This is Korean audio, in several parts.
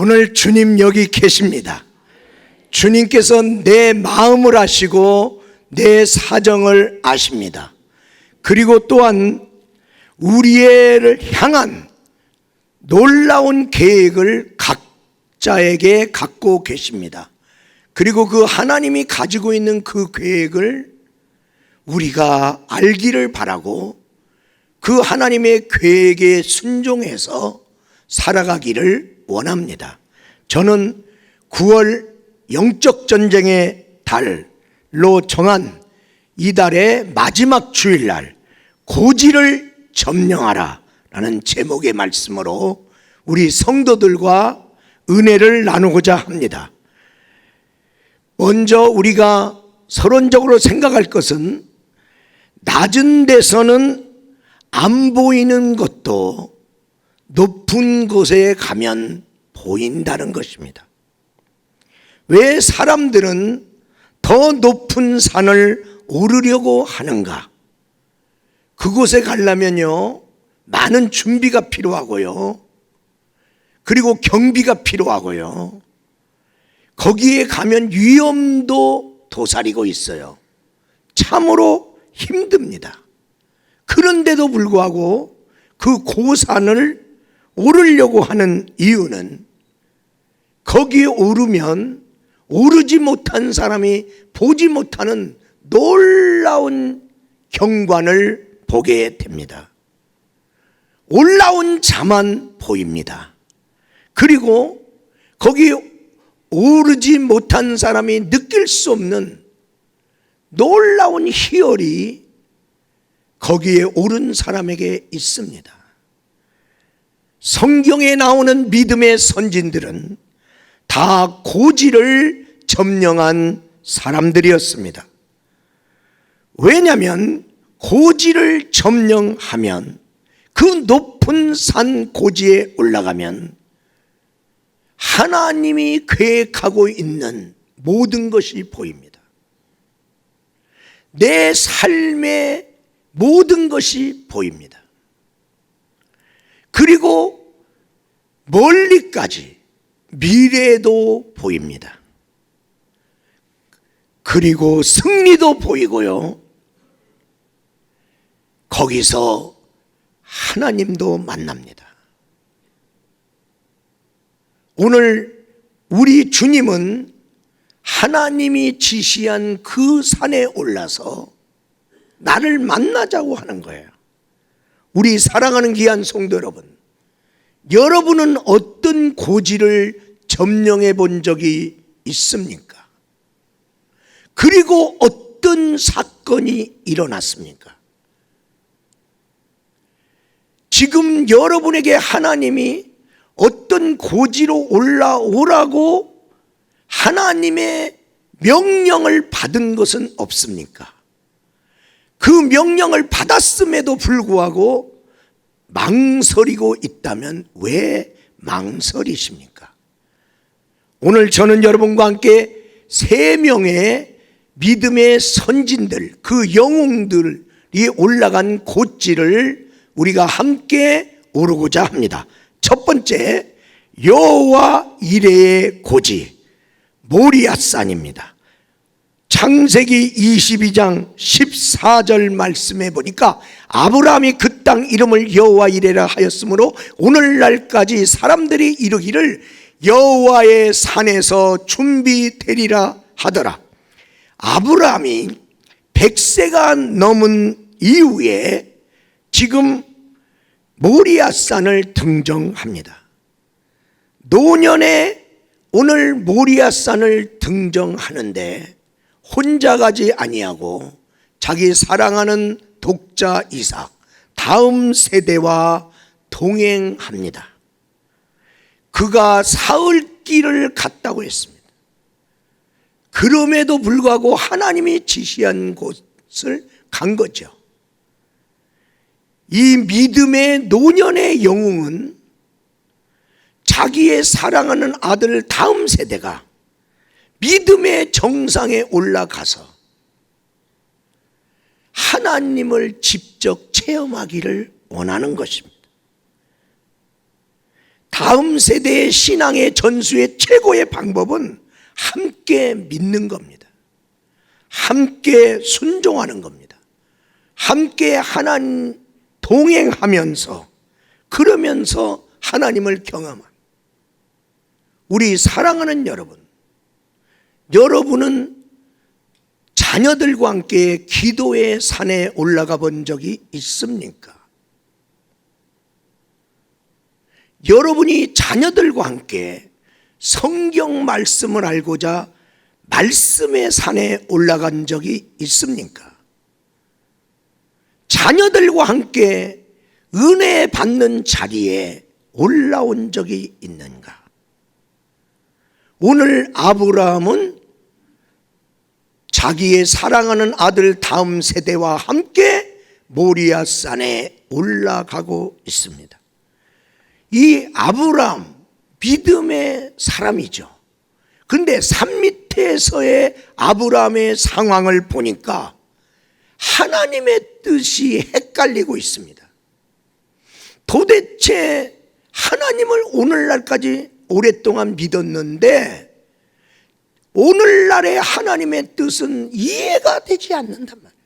오늘 주님 여기 계십니다. 주님께서 내 마음을 아시고 내 사정을 아십니다. 그리고 또한 우리를 향한 놀라운 계획을 각자에게 갖고 계십니다. 그리고 그 하나님이 가지고 있는 그 계획을 우리가 알기를 바라고 그 하나님의 계획에 순종해서 살아가기를 원합니다. 저는 9월 영적 전쟁의 달로 정한 이달의 마지막 주일날 고지를 점령하라 라는 제목의 말씀으로 우리 성도들과 은혜를 나누고자 합니다. 먼저 우리가 서론적으로 생각할 것은 낮은 데서는 안 보이는 것도 높은 곳에 가면 보인다는 것입니다. 왜 사람들은 더 높은 산을 오르려고 하는가? 그곳에 가려면요, 많은 준비가 필요하고요, 그리고 경비가 필요하고요, 거기에 가면 위험도 도사리고 있어요. 참으로 힘듭니다. 그런데도 불구하고 그 고산을 오르려고 하는 이유는 거기에 오르면 오르지 못한 사람이 보지 못하는 놀라운 경관을 보게 됩니다. 올라온 자만 보입니다. 그리고 거기 오르지 못한 사람이 느낄 수 없는 놀라운 희열이 거기에 오른 사람에게 있습니다. 성경에 나오는 믿음의 선진들은 다 고지를 점령한 사람들이었습니다. 왜냐하면 고지를 점령하면, 그 높은 산 고지에 올라가면 하나님이 계획하고 있는 모든 것이 보입니다. 내 삶의 모든 것이 보입니다. 그리고 멀리까지 미래도 보입니다. 그리고 승리도 보이고요, 거기서 하나님도 만납니다. 오늘 우리 주님은 하나님이 지시한 그 산에 올라서 나를 만나자고 하는 거예요. 우리 사랑하는 귀한 성도 여러분, 여러분은 어떤 고지를 점령해 본 적이 있습니까? 그리고 어떤 사건이 일어났습니까? 지금 여러분에게 하나님이 어떤 고지로 올라오라고 하나님의 명령을 받은 것은 없습니까? 그 명령을 받았음에도 불구하고 망설이고 있다면 왜 망설이십니까? 오늘 저는 여러분과 함께 3명의 믿음의 선진들, 그 영웅들이 올라간 고지를 우리가 함께 오르고자 합니다. 첫 번째, 여호와 이레의 고지 모리아산입니다. 창세기 22장 14절 말씀에 보니까 아브라함이 그 땅 이름을 여호와 이레라 하였으므로 오늘날까지 사람들이 이르기를 여호와의 산에서 준비되리라 하더라. 아브라함이 100세가 넘은 이후에 지금 모리아산을 등정합니다. 노년에 오늘 모리아산을 등정하는데 혼자 가지 아니하고 자기 사랑하는 독자 이삭, 다음 세대와 동행합니다. 그가 사흘길을 갔다고 했습니다. 그럼에도 불구하고 하나님이 지시한 곳을 간 거죠. 이 믿음의 노년의 영웅은 자기의 사랑하는 아들 다음 세대가 믿음의 정상에 올라가서 하나님을 직접 체험하기를 원하는 것입니다. 다음 세대의 신앙의 전수의 최고의 방법은 함께 믿는 겁니다. 함께 순종하는 겁니다. 함께 하나님 동행하면서, 그러면서 하나님을 경험합니다. 우리 사랑하는 여러분, 여러분은 자녀들과 함께 기도의 산에 올라가 본 적이 있습니까? 여러분이 자녀들과 함께 성경 말씀을 알고자 말씀의 산에 올라간 적이 있습니까? 자녀들과 함께 은혜 받는 자리에 올라온 적이 있는가? 오늘 아브라함은 자기의 사랑하는 아들 다음 세대와 함께 모리아 산에 올라가고 있습니다. 이 아브라함 믿음의 사람이죠. 그런데 산 밑에서의 아브라함의 상황을 보니까 하나님의 뜻이 헷갈리고 있습니다. 도대체 하나님을 오늘날까지 오랫동안 믿었는데 오늘날의 하나님의 뜻은 이해가 되지 않는단 말이에요.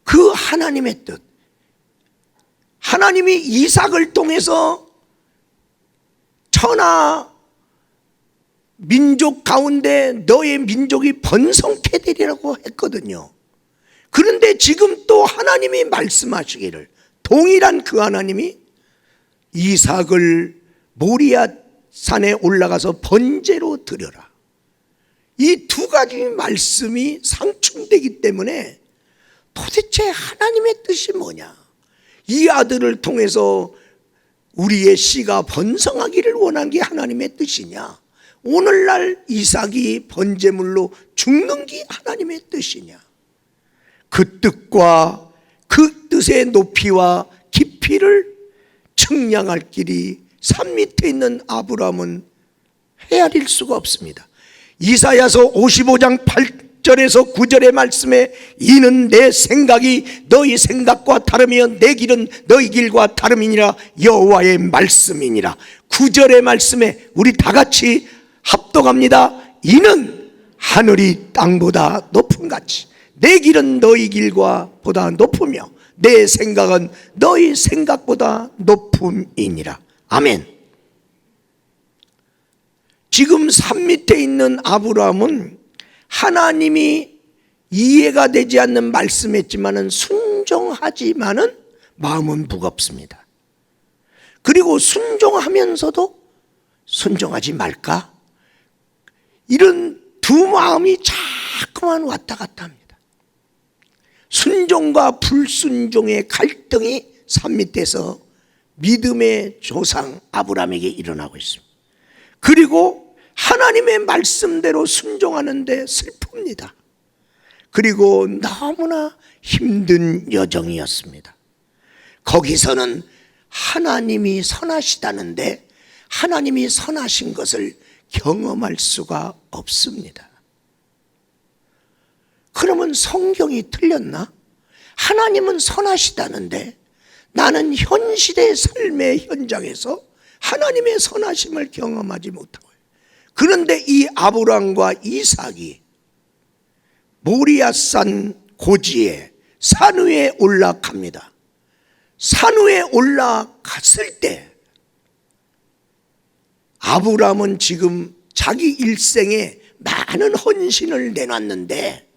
그 하나님의 뜻, 하나님이 이삭을 통해서 천하 민족 가운데 너의 민족이 번성케 되리라고 했거든요. 그런데 지금 또 하나님이 말씀하시기를, 동일한 그 하나님이 이삭을 모리아 산에 올라가서 번제로 드려라. 이 두 가지 말씀이 상충되기 때문에 도대체 하나님의 뜻이 뭐냐? 이 아들을 통해서 우리의 씨가 번성하기를 원한 게 하나님의 뜻이냐? 오늘날 이삭이 번제물로 죽는 게 하나님의 뜻이냐? 그 뜻과 그 뜻의 높이와 깊이를 측량할 길이 산 밑에 있는 아브라함은 헤아릴 수가 없습니다. 이사야서 55장 8절에서 9절의 말씀에 이는 내 생각이 너희 생각과 다르며 내 길은 너희 길과 다름이니라 여호와의 말씀이니라. 9절의 말씀에 우리 다 같이 합독합니다. 이는 하늘이 땅보다 높은 같이 내 길은 너희 길과 보다 높으며 내 생각은 너희 생각보다 높음이니라. 아멘. 지금 산 밑에 있는 아브라함은 하나님이 이해가 되지 않는 말씀했지만은 순종하지만은 마음은 무겁습니다. 그리고 순종하면서도 순종하지 말까? 이런 두 마음이 자꾸만 왔다 갔다 합니다. 순종과 불순종의 갈등이 산 밑에서 믿음의 조상 아브라함에게 일어나고 있습니다. 그리고 하나님의 말씀대로 순종하는데 슬픕니다. 그리고 너무나 힘든 여정이었습니다. 거기서는 하나님이 선하시다는데 하나님이 선하신 것을 경험할 수가 없습니다. 그러면 성경이 틀렸나? 하나님은 선하시다는데 나는 현실의 삶의 현장에서 하나님의 선하심을 경험하지 못하고, 그런데 이 아브라함과 이삭이 모리아산 고지에 산 위에 올라갑니다. 산 위에 올라갔을 때 아브라함은 지금 자기 일생에 많은 헌신을 내놨는데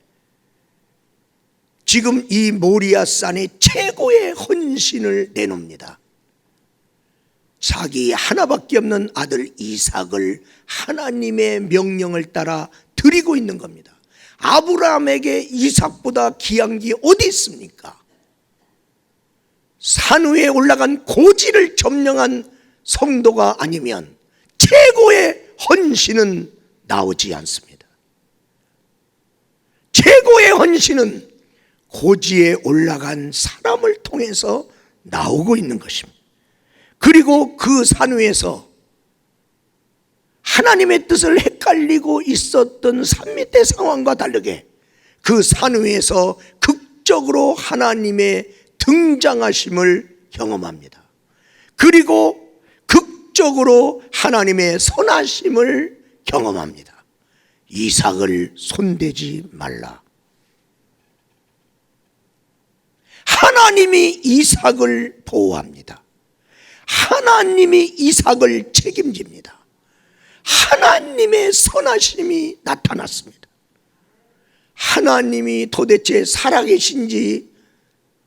지금 이 모리아산에 최고의 헌신을 내놉니다. 자기 하나밖에 없는 아들 이삭을 하나님의 명령을 따라 드리고 있는 겁니다. 아브라함에게 이삭보다 귀한 게 어디 있습니까? 산 위에 올라간 고지를 점령한 성도가 아니면 최고의 헌신은 나오지 않습니다. 최고의 헌신은 고지에 올라간 사람을 통해서 나오고 있는 것입니다. 그리고 그 산 위에서 하나님의 뜻을 헷갈리고 있었던 산 밑의 상황과 다르게 그 산 위에서 극적으로 하나님의 등장하심을 경험합니다. 그리고 극적으로 하나님의 선하심을 경험합니다. 이삭을 손대지 말라. 하나님이 이삭을 보호합니다. 하나님이 이삭을 책임집니다. 하나님의 선하심이 나타났습니다. 하나님이 도대체 살아계신지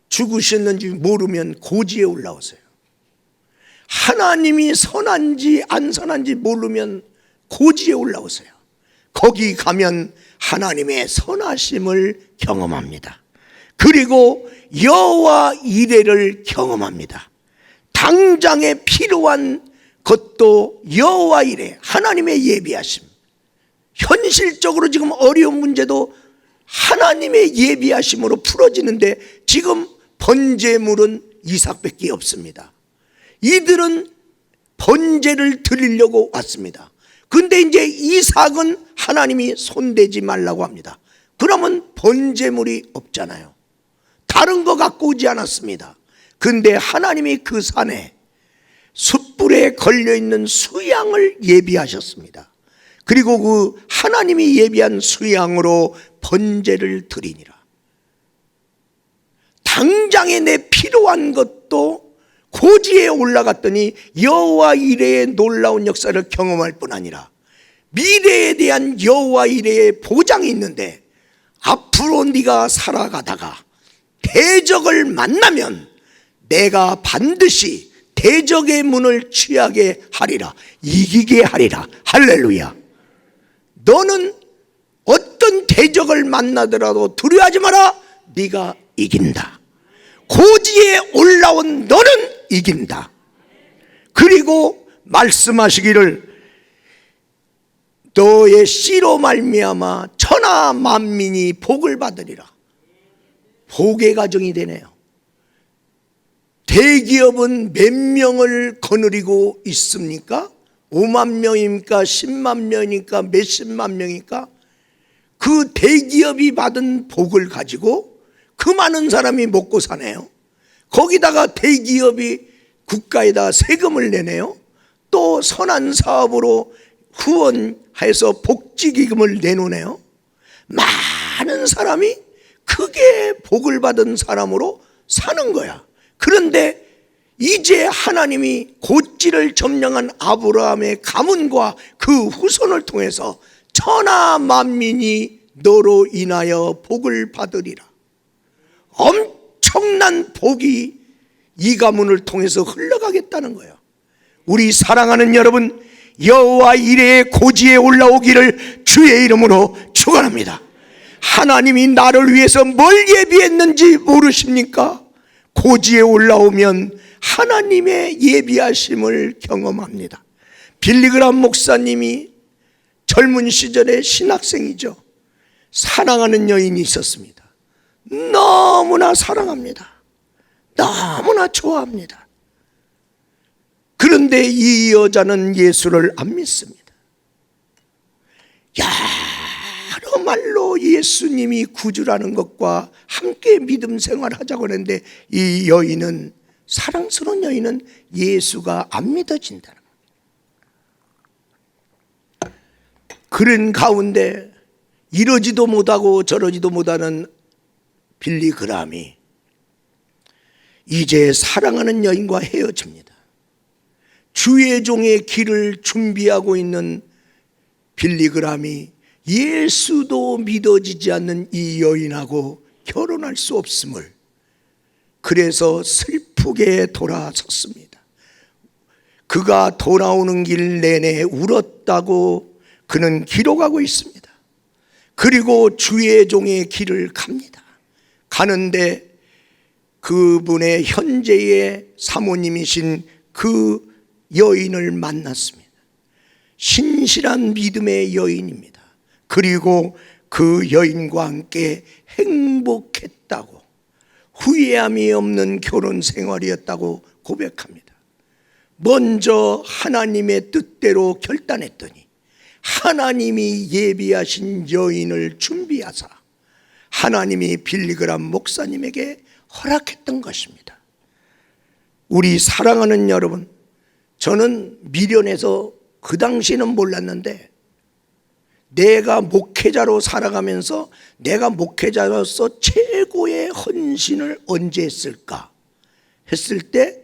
죽으셨는지 모르면 고지에 올라오세요. 하나님이 선한지 안 선한지 모르면 고지에 올라오세요. 거기 가면 하나님의 선하심을 경험합니다. 그리고 여호와 이레를 경험합니다. 당장에 필요한 것도 여호와 이레, 하나님의 예비하심. 현실적으로 지금 어려운 문제도 하나님의 예비하심으로 풀어지는데 지금 번제물은 이삭밖에 없습니다. 이들은 번제를 드리려고 왔습니다. 근데 이제 이삭은 하나님이 손대지 말라고 합니다. 그러면 번제물이 없잖아요. 다른 거 갖고 오지 않았습니다. 근데 하나님이 그 산에 숯불에 걸려있는 수양을 예비하셨습니다. 그리고 그 하나님이 예비한 수양으로 번제를 드리니라. 당장에 내 필요한 것도 고지에 올라갔더니 여호와 이레의 놀라운 역사를 경험할 뿐 아니라 미래에 대한 여호와 이레의 보장이 있는데 앞으로 네가 살아가다가 대적을 만나면 내가 반드시 대적의 문을 취하게 하리라, 이기게 하리라. 할렐루야. 너는 어떤 대적을 만나더라도 두려워하지 마라. 네가 이긴다. 고지에 올라온 너는 이긴다. 그리고 말씀하시기를 너의 씨로 말미암아 천하 만민이 복을 받으리라. 복의 가정이 되네요. 대기업은 몇 명을 거느리고 있습니까? 5만 명입니까? 10만 명입니까? 몇십만 명입니까? 그 대기업이 받은 복을 가지고 그 많은 사람이 먹고 사네요. 거기다가 대기업이 국가에다 세금을 내네요. 또 선한 사업으로 후원해서 복지기금을 내놓네요. 많은 사람이 크게 복을 받은 사람으로 사는 거야. 그런데 이제 하나님이 고지를 점령한 아브라함의 가문과 그 후손을 통해서 천하 만민이 너로 인하여 복을 받으리라. 엄청난 복이 이 가문을 통해서 흘러가겠다는 거예요. 우리 사랑하는 여러분, 여호와 이레의 고지에 올라오기를 주의 이름으로 축원합니다. 하나님이 나를 위해서 뭘 예비했는지 모르십니까? 고지에 올라오면 하나님의 예비하심을 경험합니다. 빌리그람 목사님이 젊은 시절에 신학생이죠. 사랑하는 여인이 있었습니다. 너무나 사랑합니다. 너무나 좋아합니다. 그런데 이 여자는 예수를 안 믿습니다. 여러 말로 예수님이 구주라는 것과 함께 믿음 생활하자고 하는데 이 여인은, 사랑스러운 여인은 예수가 안 믿어진다는 거예요. 그런 가운데 이러지도 못하고 저러지도 못하는 빌리그람이 이제 사랑하는 여인과 헤어집니다. 주의 종의 길을 준비하고 있는 빌리그람이 예수도 믿어지지 않는 이 여인하고 결혼할 수 없음을, 그래서 슬프게 돌아섰습니다. 그가 돌아오는 길 내내 울었다고 그는 기록하고 있습니다. 그리고 주의 종의 길을 갑니다. 가는데 그분의 현재의 사모님이신 그 여인을 만났습니다. 신실한 믿음의 여인입니다. 그리고 그 여인과 함께 행복했다고, 후회함이 없는 결혼 생활이었다고 고백합니다. 먼저 하나님의 뜻대로 결단했더니 하나님이 예비하신 여인을 준비하사 하나님이 빌리그람 목사님에게 허락했던 것입니다. 우리 사랑하는 여러분, 저는 미련해서 그 당시는 몰랐는데 내가 목회자로 살아가면서 내가 목회자로서 최고의 헌신을 언제 했을까 했을 때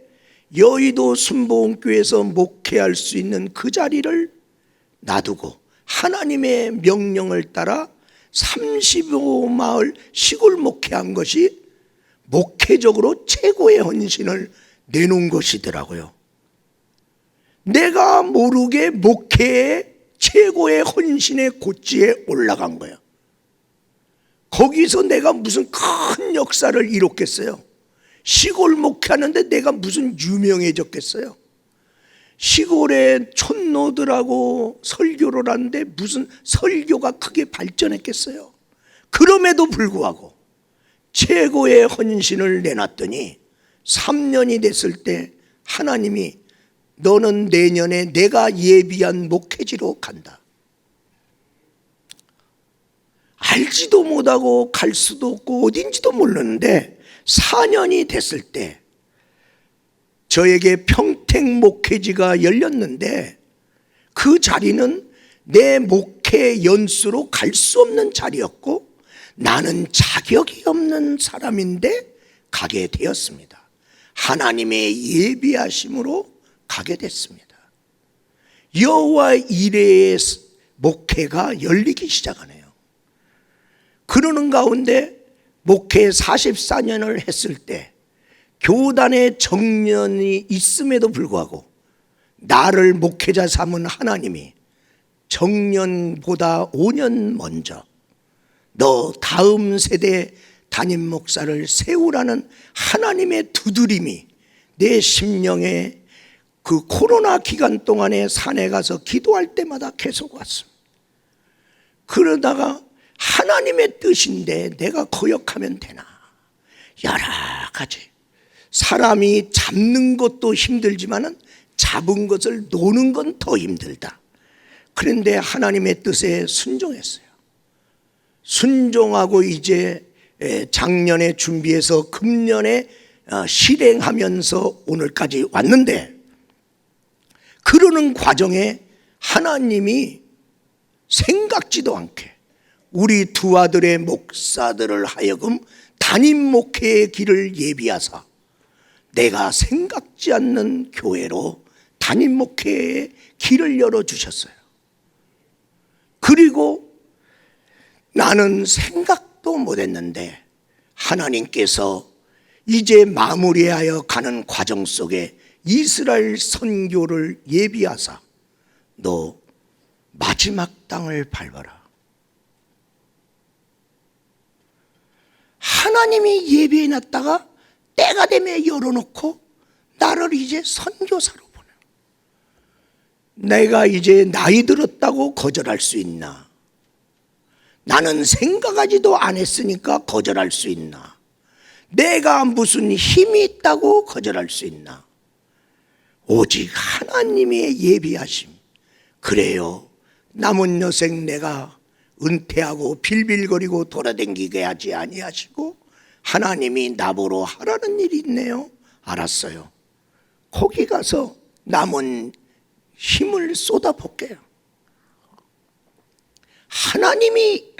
여의도 순복음교회에서 목회할 수 있는 그 자리를 놔두고 하나님의 명령을 따라 35마을 시골 목회한 것이 목회적으로 최고의 헌신을 내놓은 것이더라고요. 내가 모르게 목회의 최고의 헌신의 고지에 올라간 거예요. 거기서 내가 무슨 큰 역사를 이뤘겠어요? 시골 목회하는데 내가 무슨 유명해졌겠어요? 시골에 촌노들하고 설교를 하는데 무슨 설교가 크게 발전했겠어요? 그럼에도 불구하고 최고의 헌신을 내놨더니 3년이 됐을 때 하나님이 너는 내년에 내가 예비한 목회지로 간다. 알지도 못하고 갈 수도 없고 어딘지도 모르는데 4년이 됐을 때 저에게 평택 목회지가 열렸는데 그 자리는 내 목회 연수로 갈 수 없는 자리였고 나는 자격이 없는 사람인데 가게 되었습니다. 하나님의 예비하심으로 가게 됐습니다. 여호와 이레의 목회가 열리기 시작하네요. 그러는 가운데 목회 44년을 했을 때 교단의 정년이 있음에도 불구하고 나를 목회자 삼은 하나님이 정년보다 5년 먼저 너 다음 세대 담임 목사를 세우라는 하나님의 두드림이 내 심령에 그 코로나 기간 동안에 산에 가서 기도할 때마다 계속 왔습니다. 그러다가 하나님의 뜻인데 내가 거역하면 되나? 여러 가지 사람이 잡는 것도 힘들지만은 잡은 것을 놓는 건 더 힘들다. 그런데 하나님의 뜻에 순종했어요. 순종하고 이제 작년에 준비해서 금년에 실행하면서 오늘까지 왔는데 그러는 과정에 하나님이 생각지도 않게 우리 두 아들의 목사들을 하여금 담임 목회의 길을 예비하사 내가 생각지 않는 교회로 담임 목회의 길을 열어주셨어요. 그리고 나는 생각도 못했는데 하나님께서 이제 마무리하여 가는 과정 속에 이스라엘 선교를 예비하사 너 마지막 땅을 밟아라. 하나님이 예비해놨다가 때가 되면 열어놓고 나를 이제 선교사로 보내. 내가 이제 나이 들었다고 거절할 수 있나? 나는 생각하지도 않았으니까 거절할 수 있나? 내가 무슨 힘이 있다고 거절할 수 있나? 오직 하나님의 예비하심. 그래요. 남은 여생 내가 은퇴하고 빌빌거리고 돌아다니게 하지 아니하시고 하나님이 나보러 하라는 일이 있네요. 알았어요. 거기 가서 남은 힘을 쏟아볼게요. 하나님이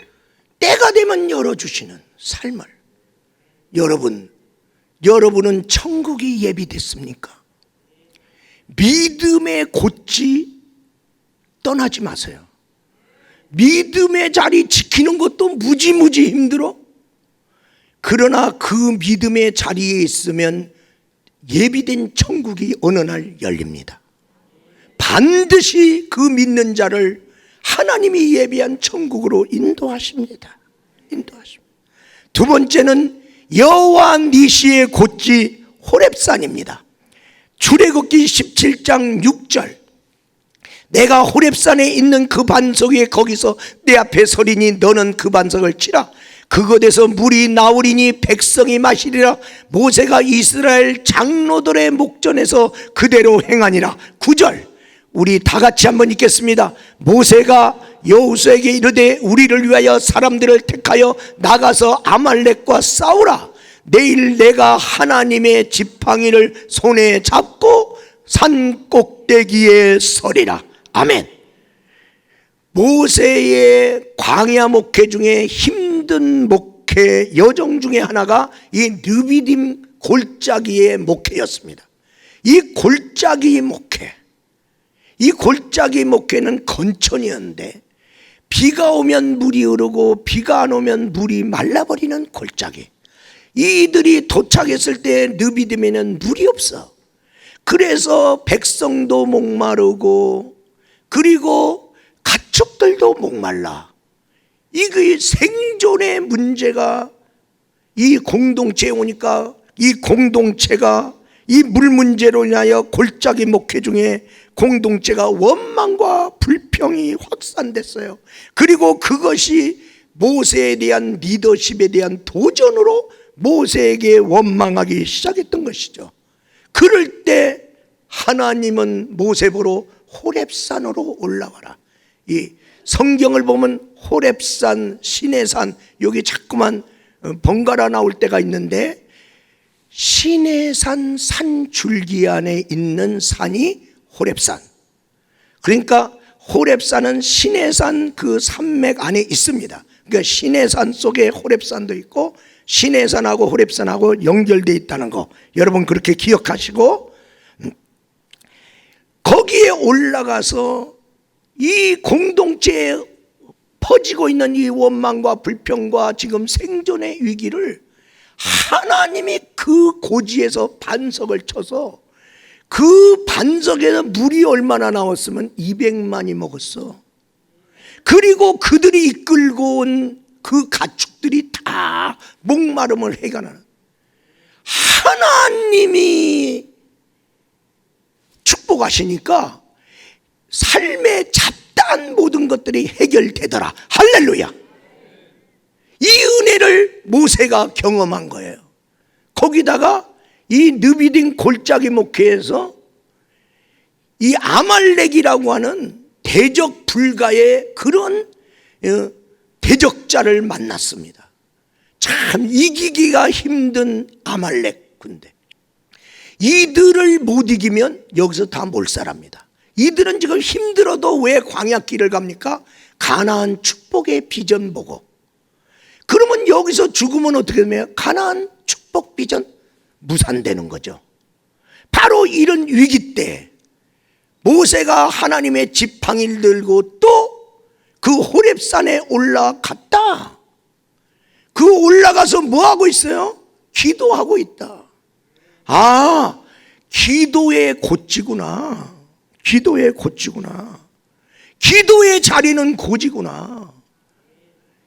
때가 되면 열어주시는 삶을 여러분은 천국이 예비됐습니까? 믿음의 고지 떠나지 마세요. 믿음의 자리 지키는 것도 무지무지 힘들어. 그러나 그 믿음의 자리에 있으면 예비된 천국이 어느 날 열립니다. 반드시 그 믿는 자를 하나님이 예비한 천국으로 인도하십니다. 두 번째는 여호와 니시의 고지 호렙산입니다. 출애굽기 17장 6절 내가 호렙산에 있는 그 반석에 거기서 내 앞에 서리니 너는 그 반석을 치라. 그곳에서 물이 나오리니 백성이 마시리라. 모세가 이스라엘 장로들의 목전에서 그대로 행하니라. 9절 우리 다 같이 한번 읽겠습니다. 모세가 여호수아에게 이르되 우리를 위하여 사람들을 택하여 나가서 아말렉과 싸우라. 내일 내가 하나님의 지팡이를 손에 잡고 산 꼭대기에 서리라. 아멘. 모세의 광야 목회 중에 힘든 목회 여정 중에 하나가 이 르비딤 골짜기의 목회였습니다. 이 골짜기 목회, 이 골짜기 목회는 건천이었는데 비가 오면 물이 흐르고 비가 안 오면 물이 말라버리는 골짜기. 이들이 도착했을 때 르비딤에는 물이 없어. 그래서 백성도 목마르고 그리고 가축들도 목말라. 이 생존의 문제가 이 공동체에 오니까 이 공동체가 이 물 문제로 인하여 골짜기 목회 중에 공동체가 원망과 불평이 확산됐어요. 그리고 그것이 모세에 대한 리더십에 대한 도전으로 모세에게 원망하기 시작했던 것이죠. 그럴 때 하나님은 모세 보러 호렙산으로 올라와라. 이 성경을 보면 호렙산, 시내산, 여기 자꾸만 번갈아 나올 때가 있는데 시내산 산 줄기 안에 있는 산이 호렙산. 그러니까 호렙산은 시내산 그 산맥 안에 있습니다. 그러니까 시내산 속에 호렙산도 있고 시내산하고 호렙산하고 연결되어 있다는 거 여러분 그렇게 기억하시고, 거기에 올라가서 이 공동체에 퍼지고 있는 이 원망과 불평과 지금 생존의 위기를 하나님이 그 고지에서 반석을 쳐서 그 반석에서 물이 얼마나 나왔으면 200만이 먹었어. 그리고 그들이 이끌고 온 그 가축들이 다 목마름을 해결하는, 하나님이 축복하시니까 삶의 잡다한 모든 것들이 해결되더라. 할렐루야. 이 은혜를 모세가 경험한 거예요. 거기다가 이 르비딤 골짜기 목회에서 이 아말렉이라고 하는 대적 불가의 그런 대적자를 만났습니다. 참 이기기가 힘든 아말렉 군대. 이들을 못 이기면 여기서 다 몰살합니다. 이들은 지금 힘들어도 왜 광야길을 갑니까? 가나안 축복의 비전 보고. 그러면 여기서 죽으면 어떻게 되면 가나안 축복 비전 무산되는 거죠. 바로 이런 위기 때 모세가 하나님의 지팡이를 들고 또 그 호렙산에 올라갔다. 그 올라가서 뭐 하고 있어요? 기도하고 있다. 아, 기도의 고지구나. 기도의 고지구나. 기도의 자리는 고지구나.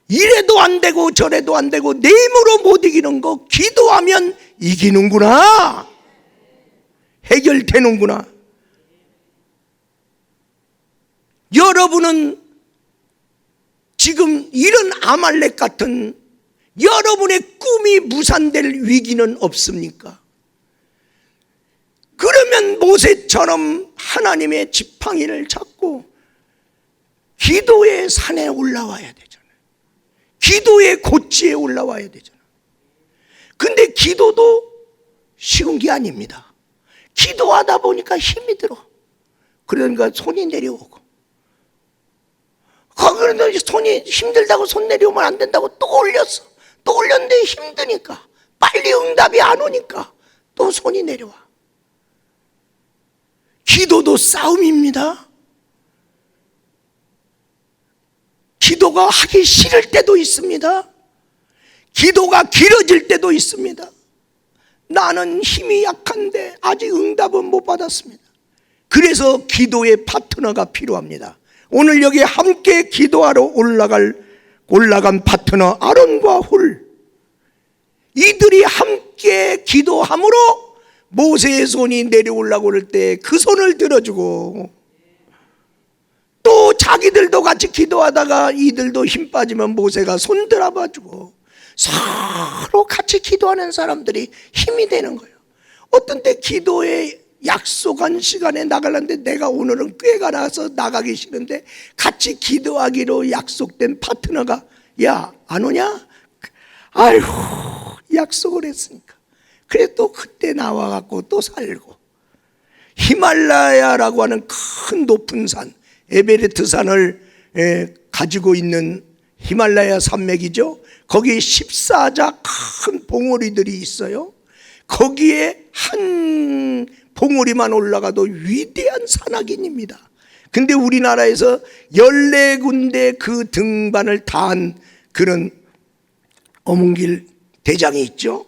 이래도 안 되고 저래도 안 되고 내 힘으로 못 이기는 거 기도하면 이기는구나. 해결되는구나. 여러분은 지금 이런 아말렉 같은 여러분의 꿈이 무산될 위기는 없습니까? 그러면 모세처럼 하나님의 지팡이를 잡고 기도의 산에 올라와야 되잖아요. 기도의 고지에 올라와야 되잖아요. 근데 기도도 쉬운 게 아닙니다. 기도하다 보니까 힘이 들어. 그러니까 손이 내려오고, 그런데 손이 힘들다고 손 내려오면 안 된다고 또 올렸어. 또 올렸는데 힘드니까, 빨리 응답이 안 오니까 또 손이 내려와. 기도도 싸움입니다. 기도가 하기 싫을 때도 있습니다. 기도가 길어질 때도 있습니다. 나는 힘이 약한데 아직 응답은 못 받았습니다. 그래서 기도의 파트너가 필요합니다. 오늘 여기 함께 기도하러 올라간 파트너 아론과 홀, 이들이 함께 기도함으로 모세의 손이 내려오려고 그럴 때 그 손을 들어주고, 또 자기들도 같이 기도하다가 이들도 힘 빠지면 모세가 손 들어봐주고, 서로 같이 기도하는 사람들이 힘이 되는 거예요. 어떤 때 기도에 약속한 시간에 나가려는데 내가 오늘은 꾀가 나서 나가기 싫은데 같이 기도하기로 약속된 파트너가 야, 안 오냐? 아이고, 약속을 했으니까. 그래 또 그때 나와갖고 또 살고, 히말라야라고 하는 큰 높은 산, 에베레스트 산을 가지고 있는 히말라야 산맥이죠. 거기에 14자 큰 봉우리들이 있어요. 거기에 한 봉우리만 올라가도 위대한 산악인입니다. 근데 우리나라에서 14군데 그 등반을 다한 그런 어문길 대장이 있죠.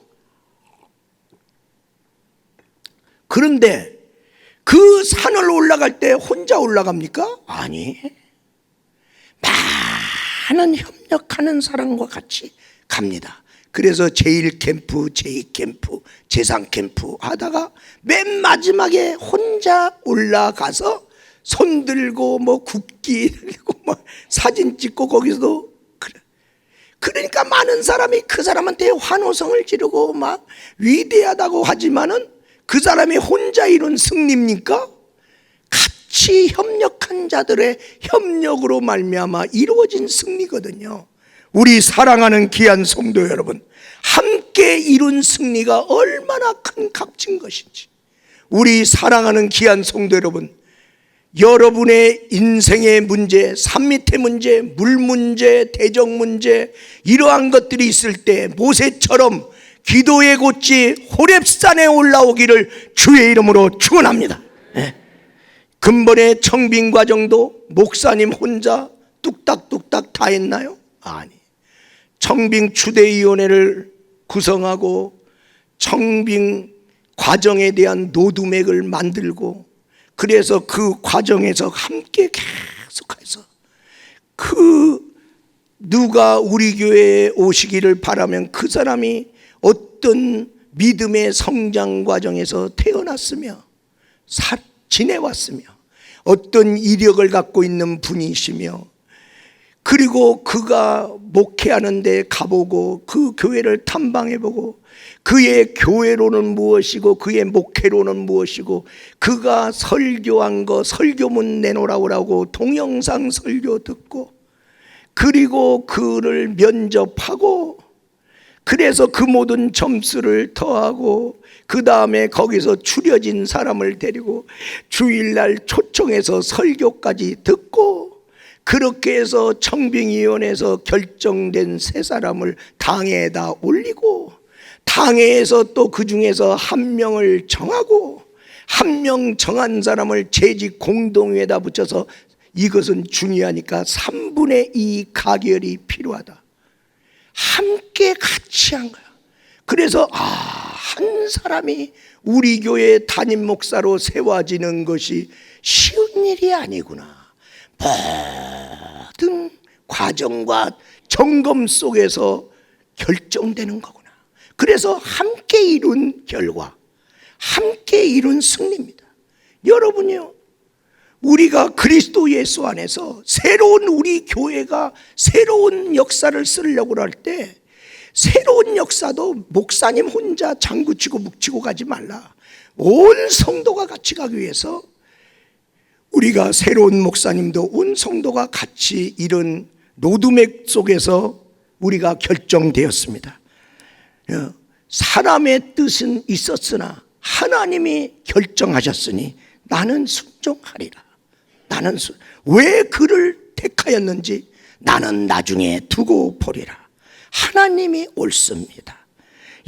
그런데 그 산을 올라갈 때 혼자 올라갑니까? 아니, 많은 협력하는 사람과 같이 갑니다. 그래서 제1캠프, 제2캠프, 제3캠프 하다가 맨 마지막에 혼자 올라가서 손 들고 뭐 국기 들고 뭐 사진 찍고 거기서도 그러니까 많은 사람이 그 사람한테 환호성을 지르고 막 위대하다고 하지만은 그 사람이 혼자 이룬 승리입니까? 같이 협력한 자들의 협력으로 말미암아 이루어진 승리거든요. 우리 사랑하는 귀한 성도 여러분, 함께 이룬 승리가 얼마나 큰 값진 것인지, 우리 사랑하는 귀한 성도 여러분, 여러분의 인생의 문제, 산 밑의 문제, 물 문제, 대적 문제, 이러한 것들이 있을 때 모세처럼 기도의 곳지 호렙산에 올라오기를 주의 이름으로 축원합니다. 근본의 청빙 과정도 목사님 혼자 뚝딱뚝딱 다 했나요? 아니, 청빙 추대위원회를 구성하고 청빙 과정에 대한 로드맵을 만들고, 그래서 그 과정에서 함께 계속해서 누가 우리 교회에 오시기를 바라면 그 사람이 어떤 믿음의 성장 과정에서 태어났으며 지내왔으며 어떤 이력을 갖고 있는 분이시며, 그리고 그가 목회하는 데 가보고 그 교회를 탐방해보고 그의 교회로는 무엇이고 그의 목회로는 무엇이고, 그가 설교한 거 설교문 내놓으라고 동영상 설교 듣고, 그리고 그를 면접하고, 그래서 그 모든 점수를 더하고 그 다음에 거기서 추려진 사람을 데리고 주일날 초청해서 설교까지 듣고, 그렇게 해서 청빙위원회에서 결정된 세 사람을 당회에다 올리고, 당회에서 또 그 중에서 한 명을 정하고, 한 명 정한 사람을 재직 공동회에다 붙여서, 이것은 중요하니까 3분의 2 가결이 필요하다. 함께 같이 한 거야. 그래서 한 사람이 우리 교회 담임 목사로 세워지는 것이 쉬운 일이 아니구나. 모든 과정과 점검 속에서 결정되는 거구나. 그래서 함께 이룬 결과, 함께 이룬 승리입니다. 여러분이요, 우리가 그리스도 예수 안에서 새로운 우리 교회가 새로운 역사를 쓰려고 할 때, 새로운 역사도 목사님 혼자 장구치고 묵치고 가지 말라. 온 성도가 같이 가기 위해서 우리가 새로운 목사님도 온 성도가 같이 이런 로드맵 속에서 우리가 결정되었습니다. 사람의 뜻은 있었으나 하나님이 결정하셨으니 나는 순종하리라. 왜 그를 택하였는지 나는 나중에 두고 보리라. 하나님이 옳습니다.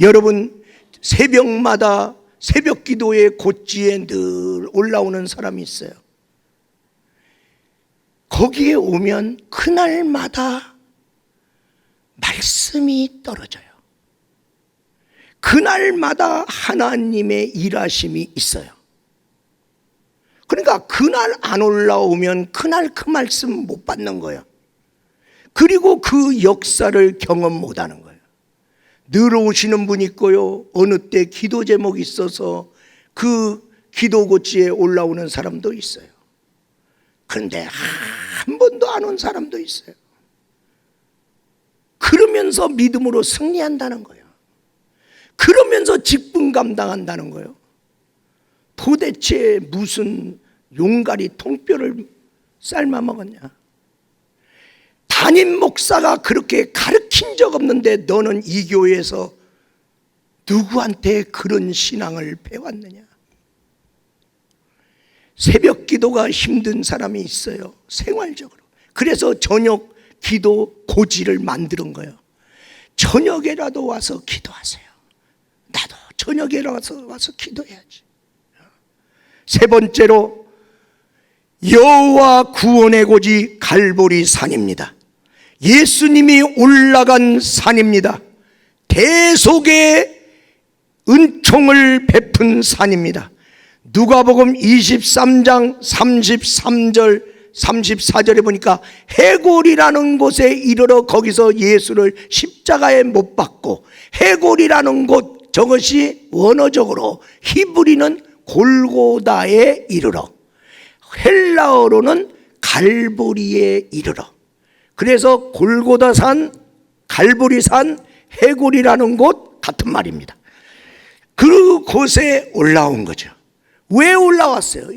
여러분, 새벽마다 새벽 기도의 곧지에 늘 올라오는 사람이 있어요. 거기에 오면 그날마다 말씀이 떨어져요. 그날마다 하나님의 일하심이 있어요. 그러니까 그날 안 올라오면 그날 그 말씀 못 받는 거예요. 그리고 그 역사를 경험 못 하는 거예요. 늘 오시는 분 있고요, 어느 때 기도 제목이 있어서 그 기도 고치에 올라오는 사람도 있어요. 그런데 한 번도 안 온 사람도 있어요. 그러면서 믿음으로 승리한다는 거예요. 그러면서 직분 감당한다는 거예요. 도대체 무슨 용가리 통뼈를 삶아 먹었냐? 담임 목사가 그렇게 가르친 적 없는데 너는 이 교회에서 누구한테 그런 신앙을 배웠느냐? 새벽 기도가 힘든 사람이 있어요, 생활적으로. 그래서 저녁 기도 고지를 만드는 거예요. 저녁에라도 와서 기도하세요. 나도 저녁에라도 와서 기도해야지. 세 번째로, 여호와 구원의 고지 갈보리 산입니다. 예수님이 올라간 산입니다. 대속의 은총을 베푼 산입니다. 누가복음 23장 33절 34절에 보니까 해골이라는 곳에 이르러 거기서 예수를 십자가에 못 박고, 해골이라는 곳, 저것이 원어적으로 히브리는 골고다에 이르러, 헬라어로는 갈보리에 이르러. 그래서 골고다산, 갈보리산, 해골이라는 곳 같은 말입니다. 그곳에 올라온 거죠. 왜 올라왔어요?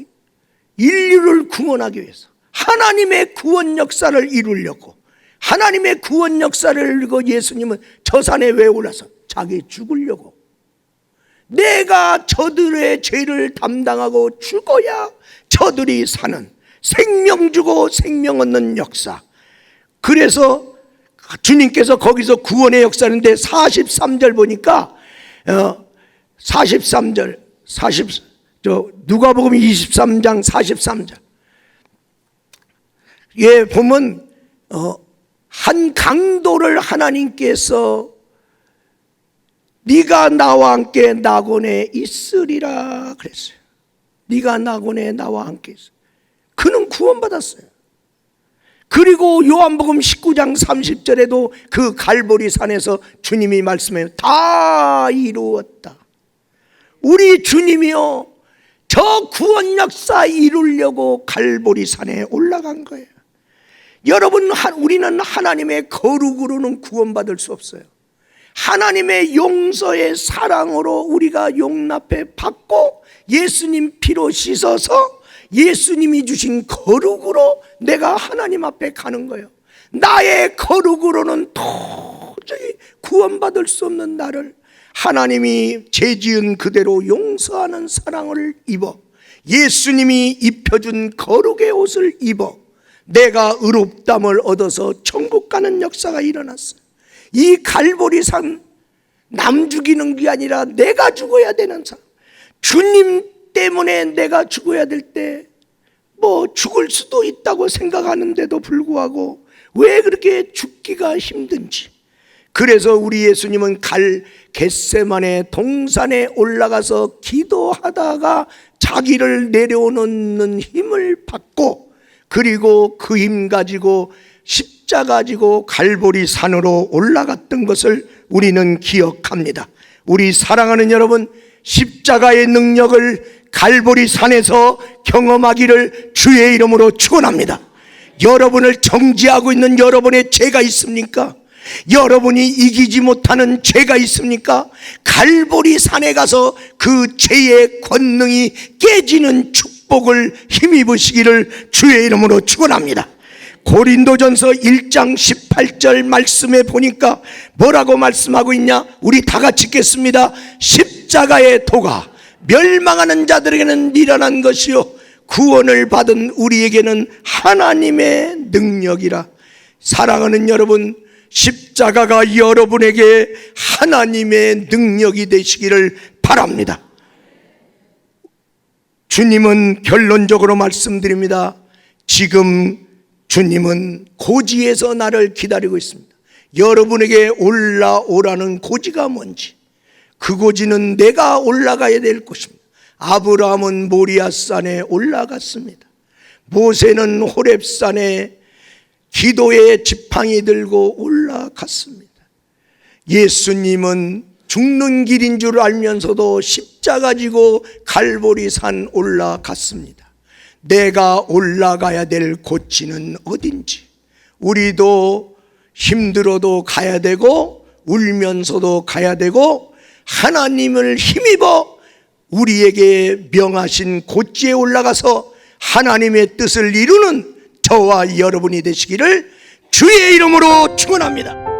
인류를 구원하기 위해서, 하나님의 구원 역사를 이루려고. 하나님의 구원 역사를 이루고 예수님은 저 산에 왜 올라서? 자기 죽으려고. 내가 저들의 죄를 담당하고 죽어야 저들이 사는, 생명 주고 생명 얻는 역사. 그래서 주님께서 거기서 구원의 역사인데 43절 보니까 43절 누가복음 23장 43절 예 보면 한 강도를 하나님께서 네가 나와 함께 낙원에 있으리라 그랬어요. 네가 낙원에 나와 함께 있어. 그는 구원받았어요. 그리고 요한복음 19장 30절에도 그 갈보리 산에서 주님이 말씀해요. 다 이루었다. 우리 주님이요, 저 구원 역사 이루려고 갈보리 산에 올라간 거예요. 여러분, 우리는 하나님의 거룩으로는 구원받을 수 없어요. 하나님의 용서의 사랑으로 우리가 용납해 받고 예수님 피로 씻어서 예수님이 주신 거룩으로 내가 하나님 앞에 가는 거예요. 나의 거룩으로는 도저히 구원받을 수 없는 나를 하나님이 죄 지은 그대로 용서하는 사랑을 입어 예수님이 입혀준 거룩의 옷을 입어 내가 의롭담을 얻어서 천국 가는 역사가 일어났어요. 이 갈보리산, 남 죽이는 게 아니라 내가 죽어야 되는 산. 주님 때문에 내가 죽어야 될 때 뭐 죽을 수도 있다고 생각하는데도 불구하고 왜 그렇게 죽기가 힘든지. 그래서 우리 예수님은 겟세마네 동산에 올라가서 기도하다가 자기를 내려놓는 힘을 받고, 그리고 그 힘 가지고 십자가 가지고 갈보리 산으로 올라갔던 것을 우리는 기억합니다. 우리 사랑하는 여러분, 십자가의 능력을 갈보리 산에서 경험하기를 주의 이름으로 축원합니다. 여러분을 정죄하고 있는 여러분의 죄가 있습니까? 여러분이 이기지 못하는 죄가 있습니까? 갈보리 산에 가서 그 죄의 권능이 깨지는 축복을 힘입으시기를 주의 이름으로 축원합니다. 고린도전서 1장 18절 말씀에 보니까 뭐라고 말씀하고 있냐? 우리 다 같이 읽겠습니다. 십자가의 도가 멸망하는 자들에게는 미련한 것이요 구원을 받은 우리에게는 하나님의 능력이라. 사랑하는 여러분, 십자가가 여러분에게 하나님의 능력이 되시기를 바랍니다. 주님은 결론적으로 말씀드립니다. 지금 주님은 고지에서 나를 기다리고 있습니다. 여러분에게 올라오라는 고지가 뭔지, 그 고지는 내가 올라가야 될 곳입니다. 아브라함은 모리아산에 올라갔습니다. 모세는 호렙산에 기도의 지팡이 들고 올라갔습니다. 예수님은 죽는 길인 줄 알면서도 십자가 지고 갈보리산 올라갔습니다. 내가 올라가야 될 고지는 어딘지, 우리도 힘들어도 가야 되고 울면서도 가야 되고 하나님을 힘입어 우리에게 명하신 고지에 올라가서 하나님의 뜻을 이루는 저와 여러분이 되시기를 주의 이름으로 축원합니다.